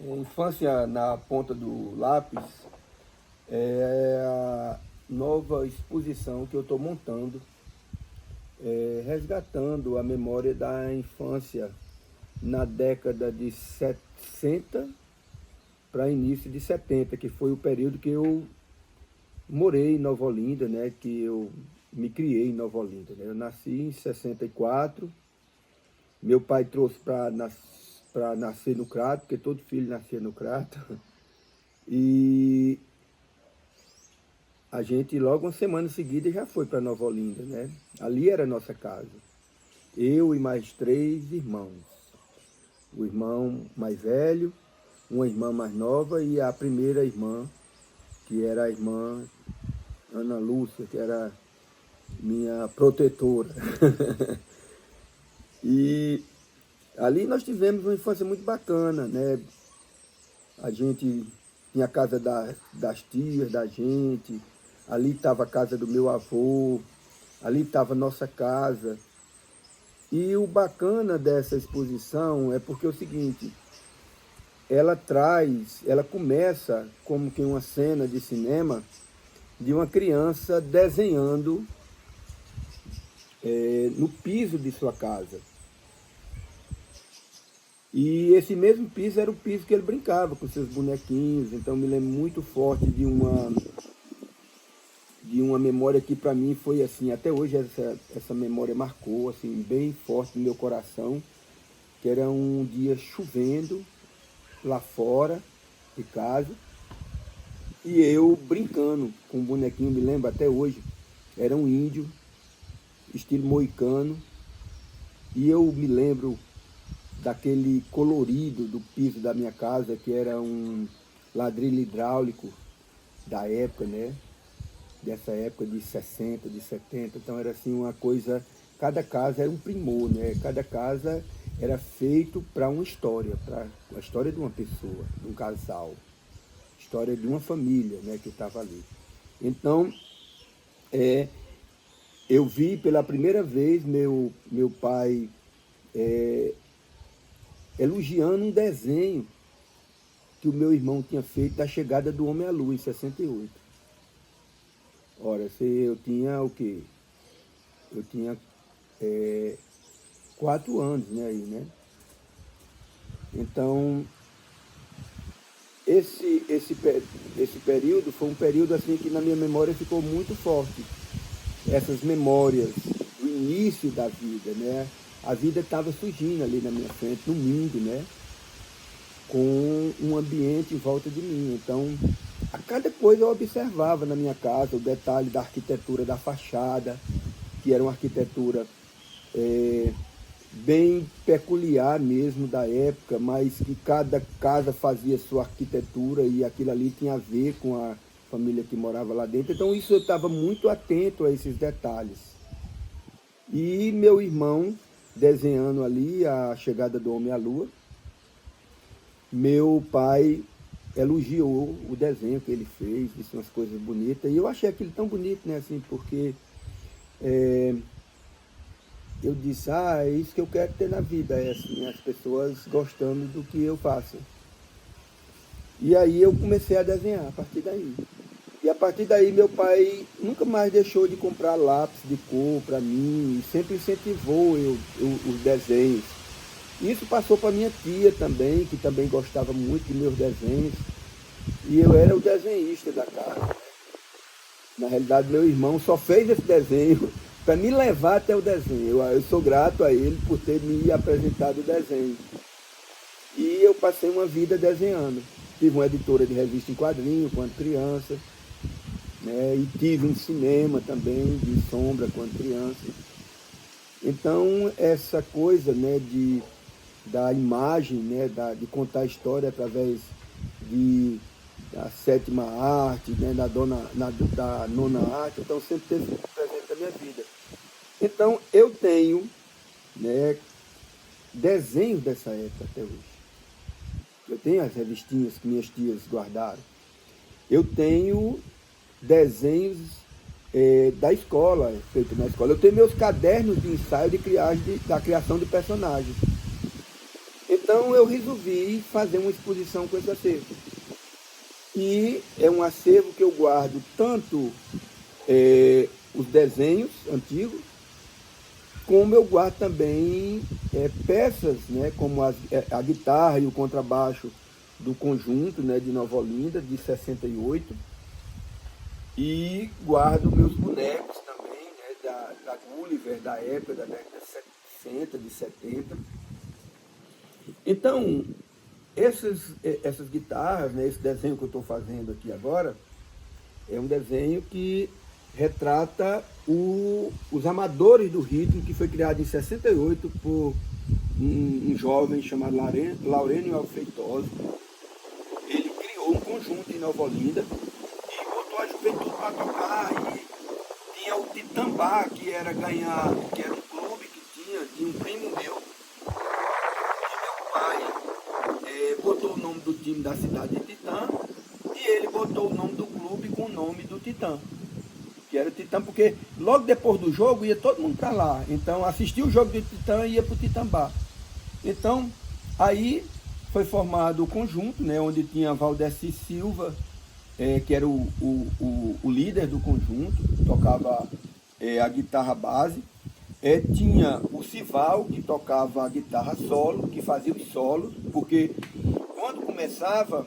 Infância na ponta do lápis é a nova exposição que eu estou montando, resgatando a memória da infância na década de 60 para início de 70, que foi o período que eu morei em Nova Olinda, né, que eu me criei em Nova Olinda, né? Eu nasci em 64, meu pai trouxe para nascer no Crato, porque todo filho nascia no Crato, e a gente logo uma semana seguida já foi para Nova Olinda, né? Ali era a nossa casa. Eu e mais 3 irmãos. O irmão mais velho, uma irmã mais nova e a primeira irmã, que era a irmã Ana Lúcia, que era minha protetora. E ali nós tivemos uma infância muito bacana, né? A gente tinha a casa das tias da gente, ali estava a casa do meu avô, ali estava a nossa casa. E o bacana dessa exposição é porque é o seguinte, ela começa como que uma cena de cinema de uma criança desenhando no piso de sua casa. E esse mesmo piso era o piso que ele brincava com seus bonequinhos, então me lembro muito forte de uma memória que para mim foi assim, até hoje essa memória marcou assim, bem forte no meu coração, que era um dia chovendo lá fora de casa, e eu brincando com um bonequinho, me lembro até hoje, era um índio, estilo moicano, e eu me lembro daquele colorido do piso da minha casa, que era um ladrilho hidráulico da época, né? Dessa época de 60, de 70, então era assim uma coisa, cada casa era um primor, né? Cada casa era feito para uma história, para a história de uma pessoa, de um casal, história de uma família, né, que estava ali. Então, eu vi pela primeira vez meu pai elogiando um desenho que o meu irmão tinha feito da chegada do homem à lua em 68. Ora, se eu tinha o quê? Eu tinha 4 anos, né, aí, né? Então, esse período foi um período assim que na minha memória ficou muito forte. Essas memórias do início da vida, né? A vida estava surgindo ali na minha frente, no mundo, né? Com um ambiente em volta de mim. Então, a cada coisa eu observava na minha casa, o detalhe da arquitetura da fachada, que era uma arquitetura bem peculiar mesmo da época, mas que cada casa fazia sua arquitetura e aquilo ali tinha a ver com a família que morava lá dentro. Então isso eu estava muito atento a esses detalhes. E meu irmão desenhando ali a chegada do homem à lua, meu pai elogiou o desenho que ele fez, disse umas coisas bonitas, e eu achei aquilo tão bonito, né, assim, porque eu disse, é isso que eu quero ter na vida, é assim, as pessoas gostando do que eu faço. E aí eu comecei a desenhar a partir daí. E a partir daí meu pai nunca mais deixou de comprar lápis de cor para mim, e sempre incentivou os desenhos. Isso passou para minha tia também, que também gostava muito de meus desenhos. E eu era o desenhista da casa. Na realidade, meu irmão só fez esse desenho para me levar até o desenho. Eu sou grato a ele por ter me apresentado o desenho. E eu passei uma vida desenhando. Tive uma editora de revista em quadrinho quando criança, né? E tive um cinema também de sombra quando criança. Então, essa coisa, né, da imagem, né, de contar a história através da sétima arte, né, da nona arte, então sempre teve presente na minha vida. Então eu tenho, né, desenhos dessa época até hoje. Eu tenho as revistinhas que minhas tias guardaram. Eu tenho desenhos da escola, feito na escola. Eu tenho meus cadernos de ensaio da criação de personagens. Então eu resolvi fazer uma exposição com esse acervo. E é um acervo que eu guardo tanto os desenhos antigos, como eu guardo também peças, né, como a guitarra e o contrabaixo do conjunto, né, de Nova Olinda, de 68. E guardo meus bonecos também, né, da Gulliver, da época, da década de 60, de 70. Então, essas guitarras, né, esse desenho que eu estou fazendo aqui agora, é um desenho que retrata os amadores do ritmo, que foi criado em 68 por um jovem chamado Laurênio Alfeitosa. Ele criou um conjunto em Nova Olinda e botou a juventude para tocar. E tinha o Titambá, que era um clube que tinha de um primo meu. E meu pai botou o nome do time da cidade de Titã e ele botou o nome do clube com o nome do Titã. Que era o Titã, porque logo depois do jogo ia todo mundo para lá. Então, assistia o jogo do Titã e ia para o Titambá. Então, aí foi formado o conjunto, né, onde tinha Valdeci Silva, que era o líder do conjunto, tocava a guitarra base. Tinha o Sival, que tocava a guitarra solo, que fazia os solos, porque quando começava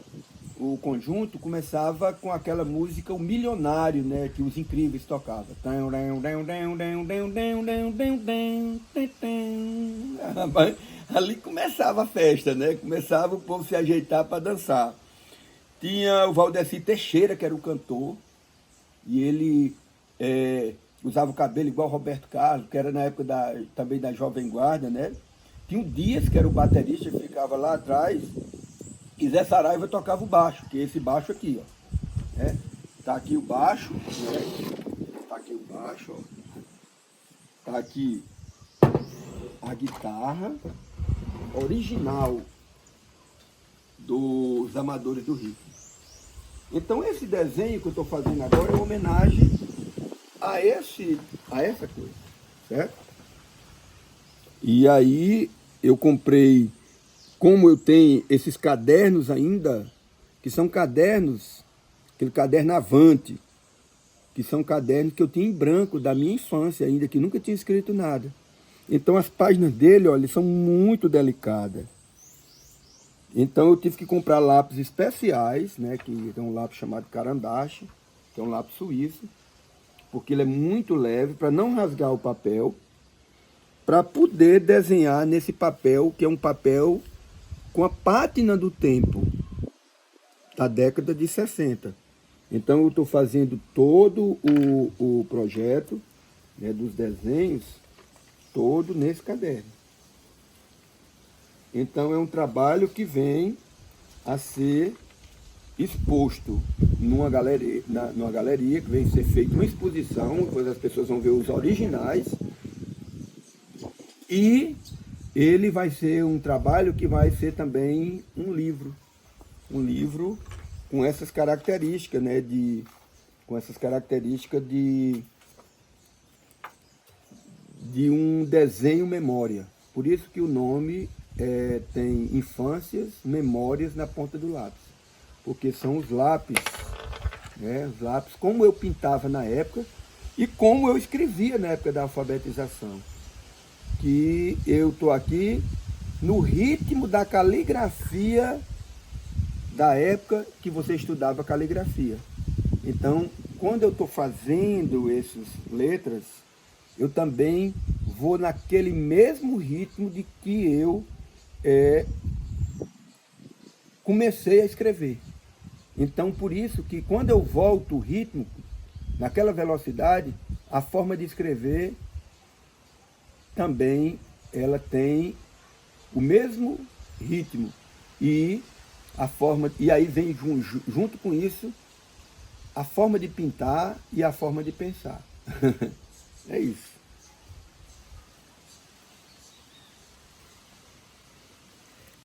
o conjunto, começava com aquela música O Milionário, né, que os Incríveis tocavam. Ali começava a festa, né? Começava o povo se ajeitar para dançar. Tinha o Valdeci Teixeira, que era o cantor, e ele usava o cabelo igual o Roberto Carlos, que era na época também da Jovem Guarda, né? Tinha o Dias, que era o baterista, que ficava lá atrás, e Zé Saraiva tocava o baixo, que é esse baixo aqui, ó. Né? Tá aqui o baixo, né? Tá aqui o baixo, ó. Tá aqui a guitarra original dos Amadores do Ritmo. Então esse desenho que eu estou fazendo agora é uma homenagem a essa coisa, certo? E aí eu comprei, como eu tenho esses cadernos ainda, que são cadernos, aquele caderno Avante, que são cadernos que eu tinha em branco da minha infância ainda, que nunca tinha escrito nada. Então as páginas dele, olha, são muito delicadas. Então eu tive que comprar lápis especiais, né, que é um lápis chamado Carandache, que é um lápis suíço, porque ele é muito leve, para não rasgar o papel, para poder desenhar nesse papel, que é um papel com a pátina do tempo, da década de 60. Então eu estou fazendo todo o projeto, né, dos desenhos, todo nesse caderno. Então é um trabalho que vem a ser exposto numa galeria, que vem ser feita uma exposição, depois as pessoas vão ver os originais. E ele vai ser um trabalho que vai ser também um livro com essas características, né, com essas características de um desenho memória. Por isso que o nome tem infâncias, memórias na ponta do lápis. Porque são os lápis, né, os lápis, como eu pintava na época e como eu escrevia na época da alfabetização. Que eu estou aqui no ritmo da caligrafia da época que você estudava caligrafia. Então, quando eu estou fazendo essas letras, eu também vou naquele mesmo ritmo de que eu comecei a escrever. Então, por isso que quando eu volto o ritmo, naquela velocidade, a forma de escrever também ela tem o mesmo ritmo. E aí vem junto com isso a forma de pintar e a forma de pensar. É isso.